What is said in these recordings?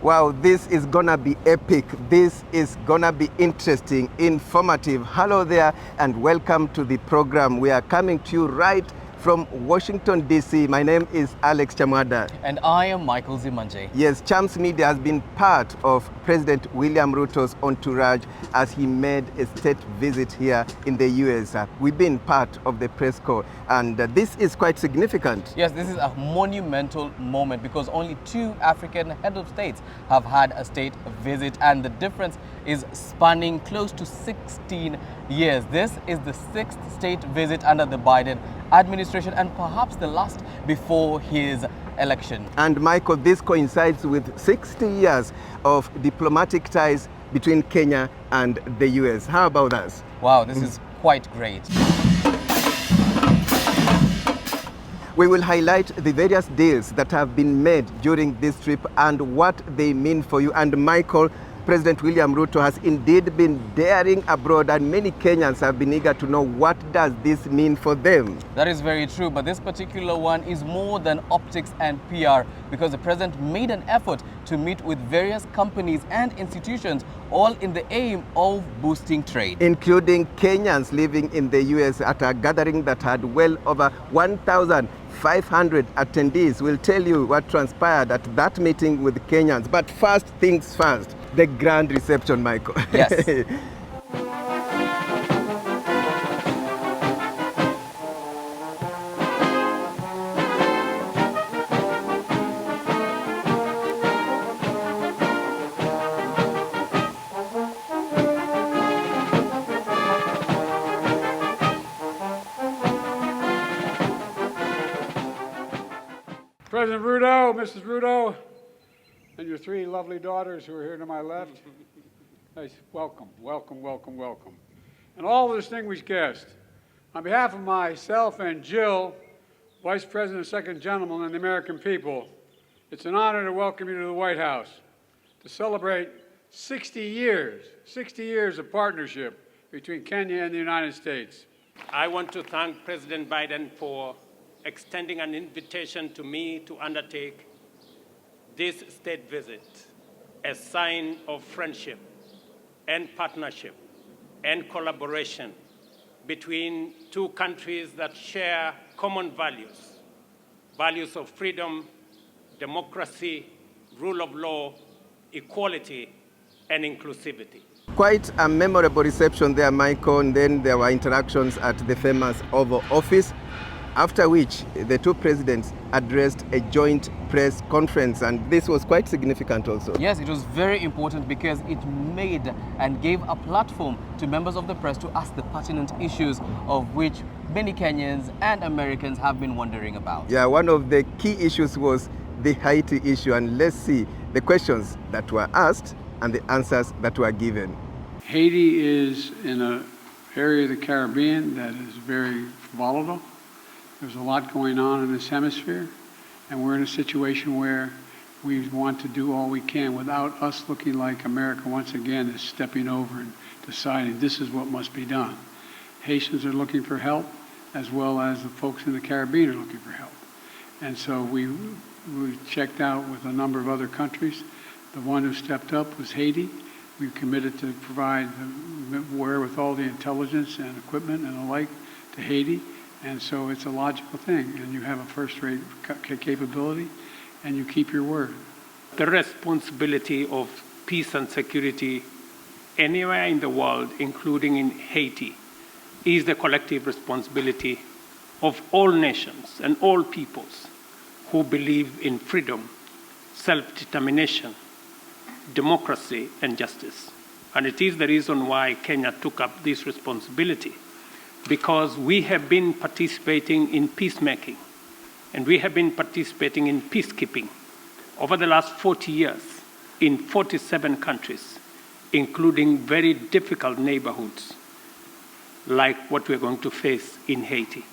Wow, this is gonna be epic. This is gonna be interesting, informative. Hello there and welcome to the program. We are coming to you right from Washington, D.C. My name is Alex Chamwada. And I am Michael Zimanje. Yes, Chams Media has been part of President William Ruto's entourage as he made a state visit here in the U.S. We've been part of the press corps, and this is quite significant. Yes, this is a monumental moment because only 2 African head of states have had a state visit, and the difference is spanning close to 16 years. This is the 6th state visit under the Biden administration and perhaps the last before his election. And Michael, this coincides with 60 years of diplomatic ties between Kenya and the US. How about us? Wow, this is quite great. We will highlight the various deals that have been made during this trip and what they mean for you. And Michael, President William Ruto has indeed been daring abroad, and many Kenyans have been eager to know what does this mean for them. That is very true, but this particular one is more than optics and PR because the president made an effort to meet with various companies and institutions, all in the aim of boosting trade. Including Kenyans living in the US at a gathering that had well over 1,500 attendees. We'll tell you what transpired at that meeting with Kenyans. But first things first, the grand reception, Michael. Yes. President Ruto, Mrs. Ruto, and your 3 lovely daughters who are here to my left. Nice. Welcome, welcome, welcome, welcome. And all the distinguished guests, on behalf of myself and Jill, Vice President and Second Gentleman, and the American people, it's an honor to welcome you to the White House to celebrate 60 years of partnership between Kenya and the United States. I want to thank President Biden for extending an invitation to me to undertake this state visit, a sign of friendship and partnership and collaboration between 2 countries that share common values of freedom, democracy, rule of law, equality, and inclusivity. Quite a memorable reception there, Michael, and then there were interactions at the famous Oval Office, after which the 2 presidents addressed a joint press conference, and this was quite significant also. Yes, it was very important because it made and gave a platform to members of the press to ask the pertinent issues of which many Kenyans and Americans have been wondering about. Yeah, one of the key issues was the Haiti issue, and let's see the questions that were asked and the answers that were given. Haiti is in an area of the Caribbean that is very volatile. There's a lot going on in this hemisphere, and we're in a situation where we want to do all we can without us looking like America once again is stepping over and deciding this is what must be done. Haitians are looking for help, as well as the folks in the Caribbean are looking for help. And so we checked out with a number of other countries. The one who stepped up was Haiti. We committed to provide the wherewithal, the intelligence and equipment and the like to Haiti. And so it's a logical thing, and you have a first-rate capability, and you keep your word. The responsibility of peace and security anywhere in the world, including in Haiti, is the collective responsibility of all nations and all peoples who believe in freedom, self-determination, democracy, and justice. And it is the reason why Kenya took up this responsibility, because we have been participating in peacemaking and we have been participating in peacekeeping over the last 40 years in 47 countries, including very difficult neighborhoods like what we're going to face in Haiti.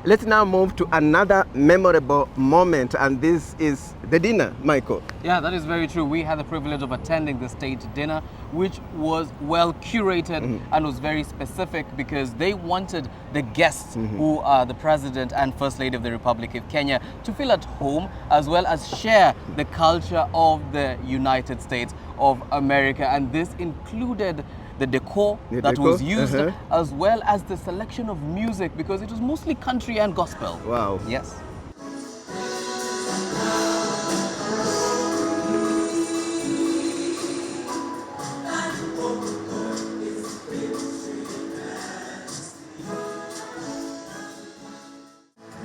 Let's now move to another memorable moment, and this is the dinner, Michael. Yeah, that is very true. We had the privilege of attending the state dinner, which was well curated and was very specific because they wanted the guests who are the President and First Lady of the Republic of Kenya to feel at home, as well as share the culture of the United States of America. And this included the decor that was used, as well as the selection of music, because it was mostly country and gospel. Wow. Yes.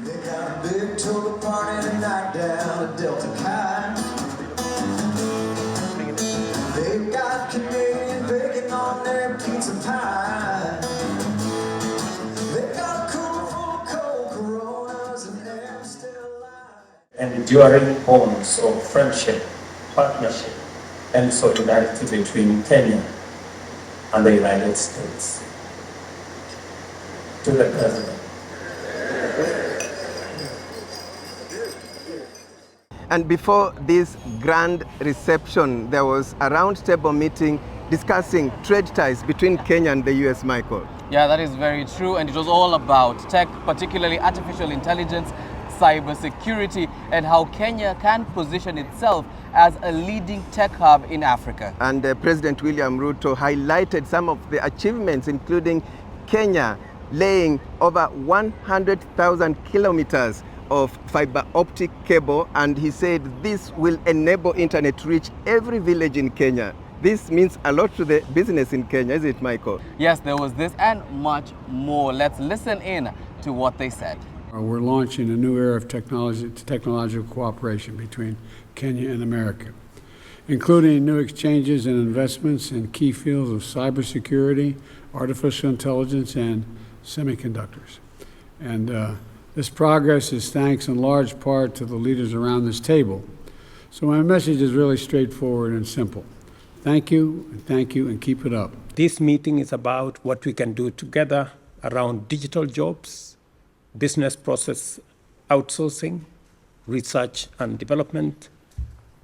They got a big toga party tonight down at Delta Chi. They got Canadian bacon on their pizza pie. They got a cooler full of cold Coronas and air still alive. And enduring bonds of friendship, partnership, and solidarity between Kenya and the United States. To the President. And before this grand reception, there was a roundtable meeting discussing trade ties between Kenya and the US, Michael. Yeah, that is very true. And it was all about tech, particularly artificial intelligence, cybersecurity, and how Kenya can position itself as a leading tech hub in Africa. And President William Ruto highlighted some of the achievements, including Kenya laying over 100,000 kilometers of fiber optic cable, and he said this will enable internet to reach every village in Kenya. This means a lot to the business in Kenya, is it, Michael? Yes, there was this and much more. Let's listen in to what they said. We're launching a new era of technological cooperation between Kenya and America, including new exchanges and investments in key fields of cybersecurity, artificial intelligence, and semiconductors. And this progress is thanks in large part to the leaders around this table. So my message is really straightforward and simple. Thank you, and keep it up. This meeting is about what we can do together around digital jobs, business process outsourcing, research and development.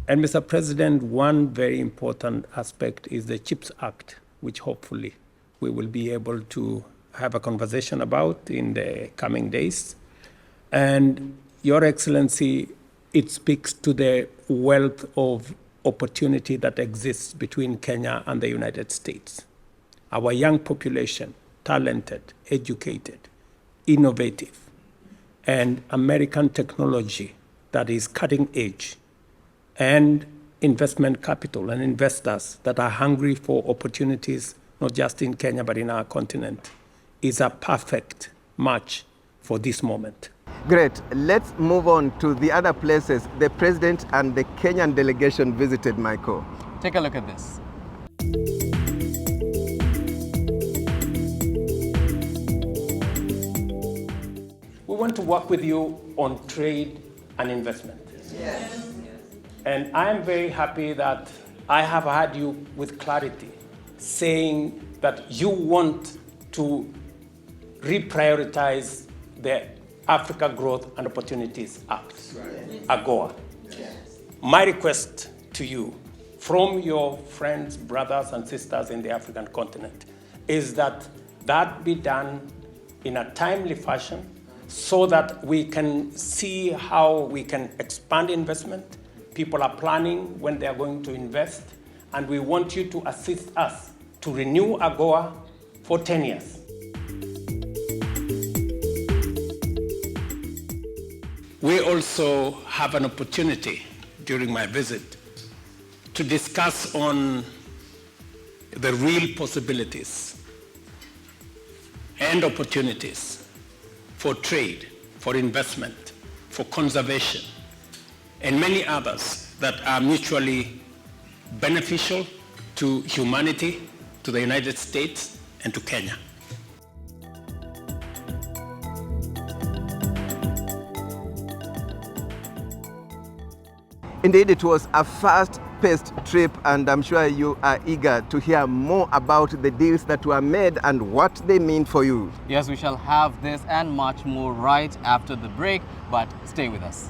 And Mr. President, one very important aspect is the CHIPS Act, which hopefully we will be able to have a conversation about in the coming days. And Your Excellency, it speaks to the wealth of opportunity that exists between Kenya and the United States. Our young population, talented, educated, innovative, and American technology that is cutting edge, and investment capital and investors that are hungry for opportunities, not just in Kenya, but in our continent, is a perfect match for this moment. Great. Let's move on to the other places the President and the Kenyan delegation visited, Michael. Take a look at this. We want to work with you on trade and investment. Yes. And I am very happy that I have heard you with clarity saying that you want to reprioritize the Africa Growth and Opportunities Act, AGOA. Yes. My request to you from your friends, brothers, and sisters in the African continent is that that be done in a timely fashion so that we can see how we can expand investment. People are planning when they are going to invest, and we want you to assist us to renew AGOA for 10 years. We also have an opportunity during my visit to discuss on the real possibilities and opportunities for trade, for investment, for conservation, and many others that are mutually beneficial to humanity, to the United States, and to Kenya. Indeed, it was a first fast-paced trip, and I'm sure you are eager to hear more about the deals that were made and what they mean for you. Yes, we shall have this and much more right after the break, but stay with us.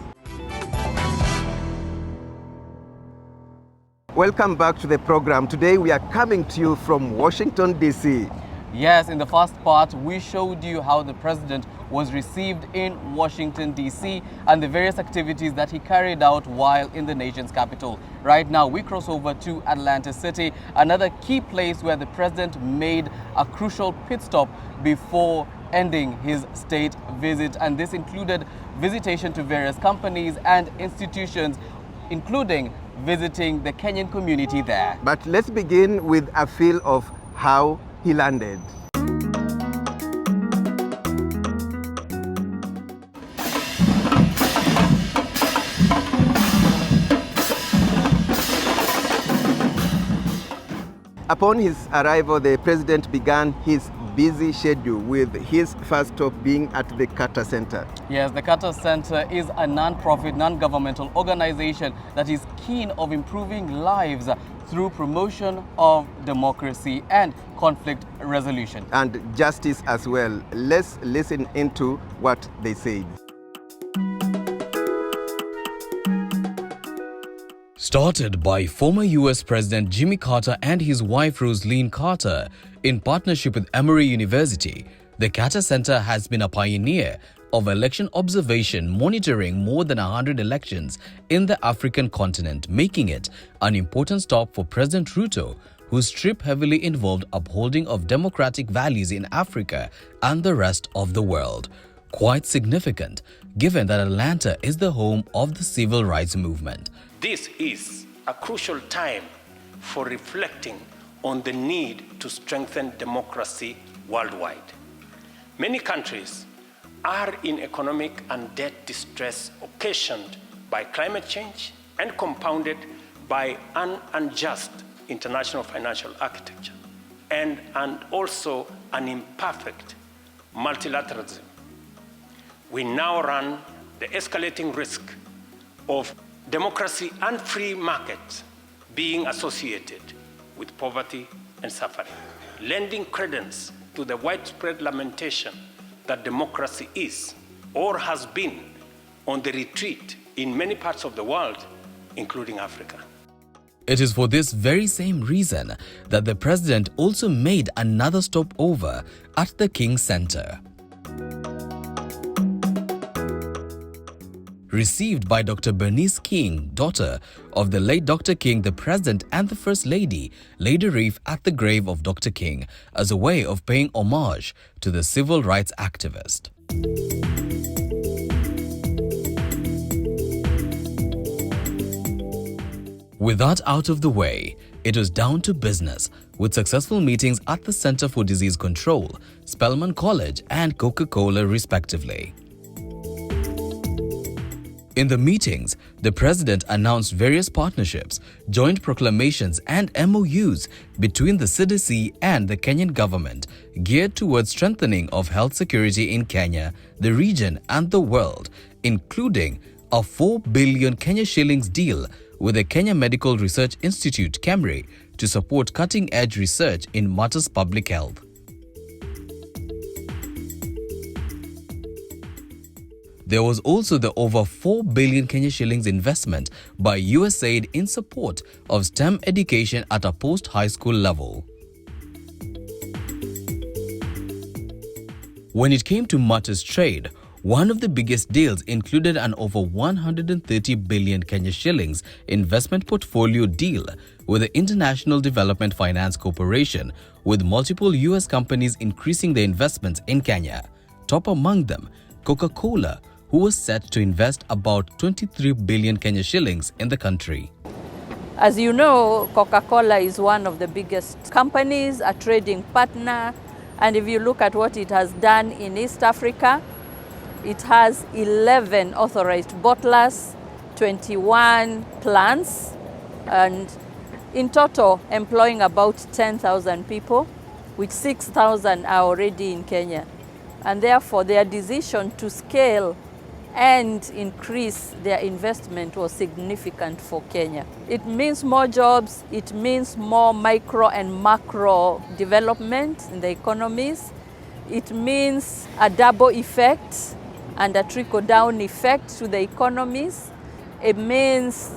Welcome back to the program. Today we are coming to you from Washington, D.C. Yes, in the first part, we showed you how the president was received in Washington, D.C. and the various activities that he carried out while in the nation's capital. Right now, we cross over to Atlanta City, another key place where the president made a crucial pit stop before ending his state visit. And this included visitation to various companies and institutions, including visiting the Kenyan community there. But let's begin with a feel of how he landed. Upon his arrival, the president began his busy schedule, with his first stop being at the Carter Center. Yes, the Carter Center is a non-profit, non-governmental organization that is keen of improving lives through promotion of democracy and conflict resolution. And justice as well. Let's listen into what they said. Started by former US President Jimmy Carter and his wife Rosalynn Carter in partnership with Emory University, the Carter Center has been a pioneer of election observation, monitoring more than 100 elections in the African continent, making it an important stop for President Ruto, whose trip heavily involved upholding of democratic values in Africa and the rest of the world. Quite significant, given that Atlanta is the home of the civil rights movement. This is a crucial time for reflecting on the need to strengthen democracy worldwide. Many countries are in economic and debt distress occasioned by climate change and compounded by an unjust international financial architecture and also an imperfect multilateralism. We now run the escalating risk of democracy and free markets being associated with poverty and suffering, lending credence to the widespread lamentation that democracy is or has been on the retreat in many parts of the world, including Africa. It is for this very same reason that the president also made another stopover at the King Center. Received by Dr. Bernice King, daughter of the late Dr. King, the President and the First Lady laid a wreath at the grave of Dr. King as a way of paying homage to the civil rights activist. With that out of the way, it was down to business, with successful meetings at the Center for Disease Control, Spelman College and Coca-Cola respectively. In the meetings, the president announced various partnerships, joint proclamations and MOUs between the CDC and the Kenyan government geared towards strengthening of health security in Kenya, the region and the world, including a 4 billion Kenya shillings deal with the Kenya Medical Research Institute, KEMRI, to support cutting-edge research in matters public health. There was also the over 4 billion Kenya shillings investment by USAID in support of STEM education at a post-high school level. When it came to matters trade, one of the biggest deals included an over 130 billion Kenya shillings investment portfolio deal with the International Development Finance Corporation, with multiple US companies increasing their investments in Kenya. Top among them, Coca-Cola, who was set to invest about 23 billion Kenya shillings in the country. As you know, Coca-Cola is one of the biggest companies, a trading partner, and if you look at what it has done in East Africa, it has 11 authorized bottlers, 21 plants, and in total employing about 10,000 people, which 6,000 are already in Kenya. And therefore their decision to scale and increase their investment was significant for Kenya. It means more jobs, it means more micro and macro development in the economies. It means a double effect and a trickle-down effect to the economies. It means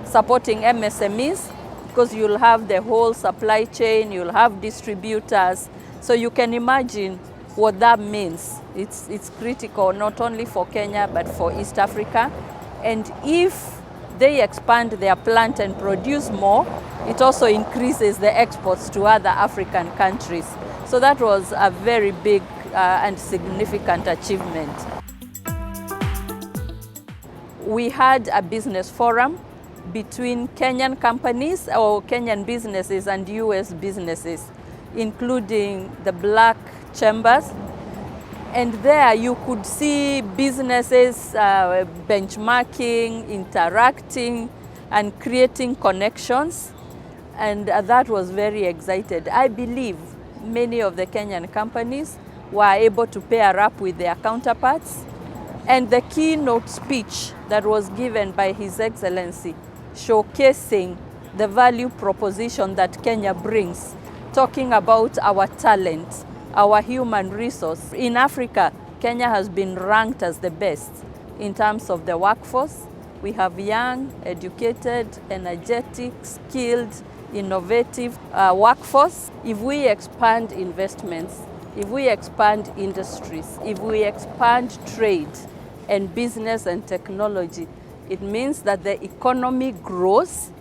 supporting MSMEs, because you'll have the whole supply chain, you'll have distributors. So you can imagine what that means. It's critical not only for Kenya but for East Africa. And if they expand their plant and produce more, it also increases the exports to other African countries. So that was a very big and significant achievement. We had a business forum between Kenyan companies or Kenyan businesses and US businesses, including the Black Chambers. And there you could see businesses benchmarking, interacting, and creating connections. And that was very excited. I believe many of the Kenyan companies were able to pair up with their counterparts. And the keynote speech that was given by His Excellency, showcasing the value proposition that Kenya brings, talking about our talent, our human resource. In Africa, Kenya has been ranked as the best in terms of the workforce. We have young, educated, energetic, skilled, innovative workforce. If we expand investments, if we expand industries, if we expand trade and business and technology, it means that the economy grows,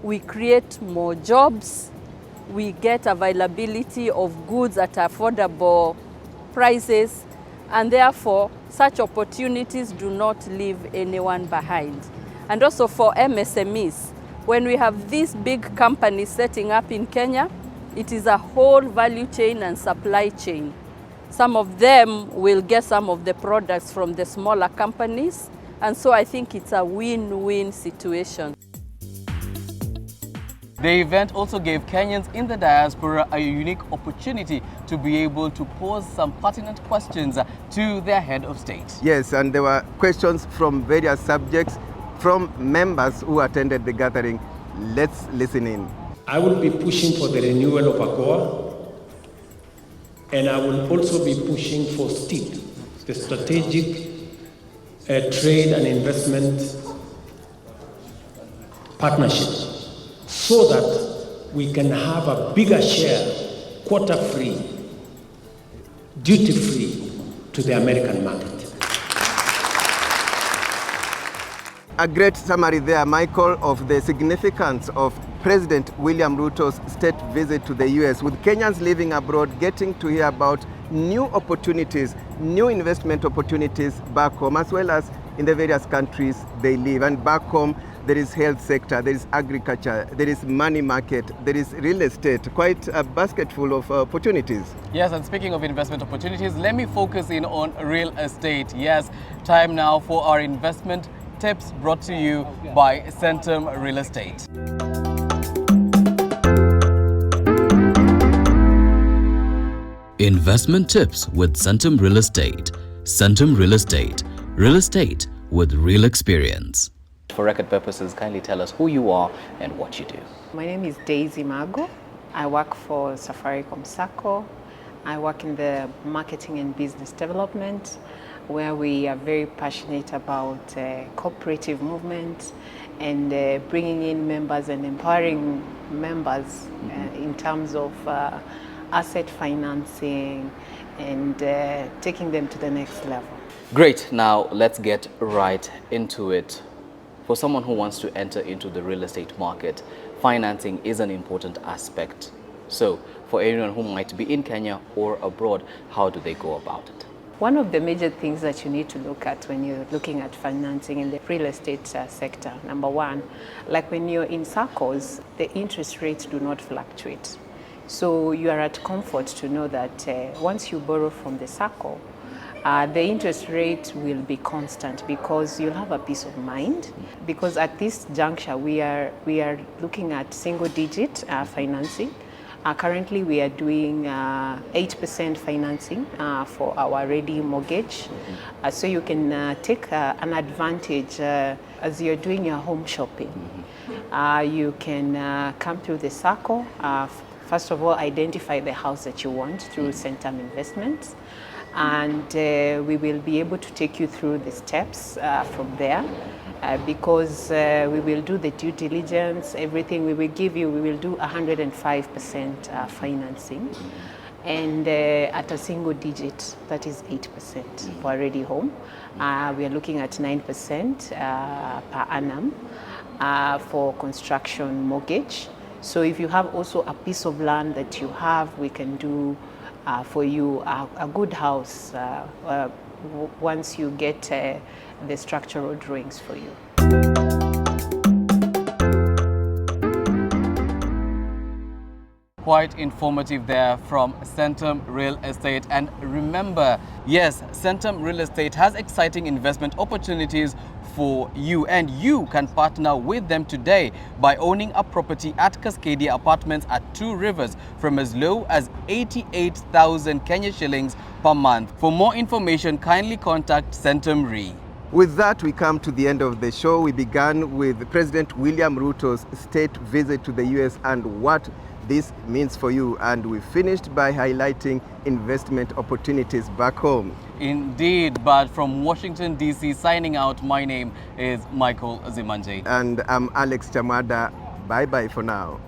we create more jobs, we get availability of goods at affordable prices, and therefore such opportunities do not leave anyone behind. And also for MSMEs, when we have these big companies setting up in Kenya, it is a whole value chain and supply chain. Some of them will get some of the products from the smaller companies, and so I think it's a win-win situation. The event also gave Kenyans in the diaspora a unique opportunity to be able to pose some pertinent questions to their head of state. Yes, and there were questions from various subjects from members who attended the gathering. Let's listen in. I will be pushing for the renewal of AGOA, and I will also be pushing for STIP, the Strategic Trade and Investment Partnership, so that we can have a bigger share, quota-free, duty-free to the American market. A great summary there, Michael, of the significance of President William Ruto's state visit to the US, with Kenyans living abroad getting to hear about new opportunities, new investment opportunities back home, as well as in the various countries they live. And back home, there is health sector, there is agriculture, there is money market, there is real estate, quite a basket full of opportunities. Yes, and speaking of investment opportunities, let me focus in on real estate. Yes, time now for our investment tips brought to you by Centum Real Estate. Investment tips with Centum Real Estate. Centum Real Estate. Real estate with real experience. For record purposes, kindly tell us who you are and what you do. My name is Daisy Mago. I work for Safaricom Sacco. I work in the marketing and business development, where we are very passionate about cooperative movement and bringing in members and empowering members in terms of asset financing and taking them to the next level. Great, now let's get right into it. For someone who wants to enter into the real estate market, financing is an important aspect. So for anyone who might be in Kenya or abroad, how do they go about it? One of the major things that you need to look at when you're looking at financing in the real estate sector, number one, like when you're in SACCOs, the interest rates do not fluctuate. So you are at comfort to know that once you borrow from the SACCO, the interest rate will be constant because you'll have a peace of mind. Because at this juncture, we are looking at single-digit financing, Currently, we are doing 8% financing for our ready mortgage. So you can take an advantage as you're doing your home shopping. You can come through the circle. First of all, identify the house that you want through Centum Investments. And we will be able to take you through the steps from there. Because we will do the due diligence, everything we will give you, we will do 105% financing. And at a single digit, that is 8% for a ready home. We are looking at 9% per annum for construction mortgage. So if you have also a piece of land that you have, we can do for you a good house once you get the structural drawings for you. Quite informative there from Centum Real Estate. And remember, yes, Centum Real Estate has exciting investment opportunities for you, and you can partner with them today by owning a property at Cascadia Apartments at Two Rivers from as low as 88,000 Kenya shillings per month. For more information, kindly contact Centum Re. With that, we come to the end of the show. We began with President William Ruto's state visit to the US and what this means for you, and we finished by highlighting investment opportunities back home. Indeed, but from Washington, D.C., signing out, my name is Michael Zimanje. And I'm Alex Chamada. Bye-bye for now.